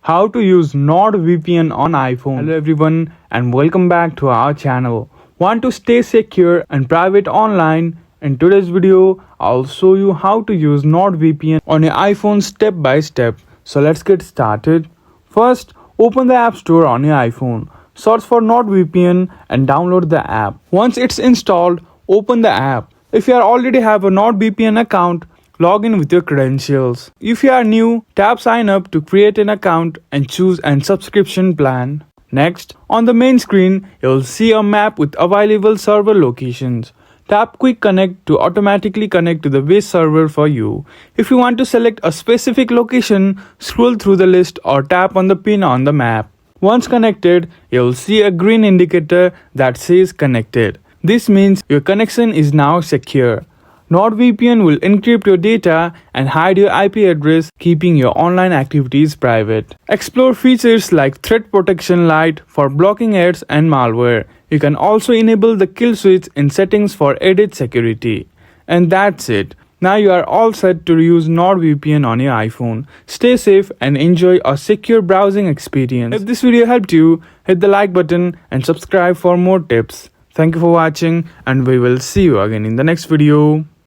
how to use NordVPN on iPhone. Hello everyone and welcome back to our channel. Want to stay secure and private online? In today's video, I'll show you how to use NordVPN on your iPhone step by step. So let's get started. First, open the App Store on your iPhone. Search for NordVPN and download the app. Once it's installed, open the app. If you already have a NordVPN account, log in with your credentials. If you are new, tap sign up to create an account and choose a subscription plan. Next, on the main screen, you'll see a map with available server locations. Tap Quick Connect to automatically connect to the base server for you. If you want to select a specific location, scroll through the list or tap on the pin on the map. Once connected, you'll see a green indicator that says connected. This means your connection is now secure. NordVPN will encrypt your data and hide your IP address, keeping your online activities private. Explore features like Threat Protection Lite for blocking ads and malware. You can also enable the kill switch in settings for added security. And that's it. Now you are all set to use NordVPN on your iPhone. Stay safe and enjoy a secure browsing experience. If this video helped you, hit the like button and subscribe for more tips. Thank you for watching and we will see you again in the next video.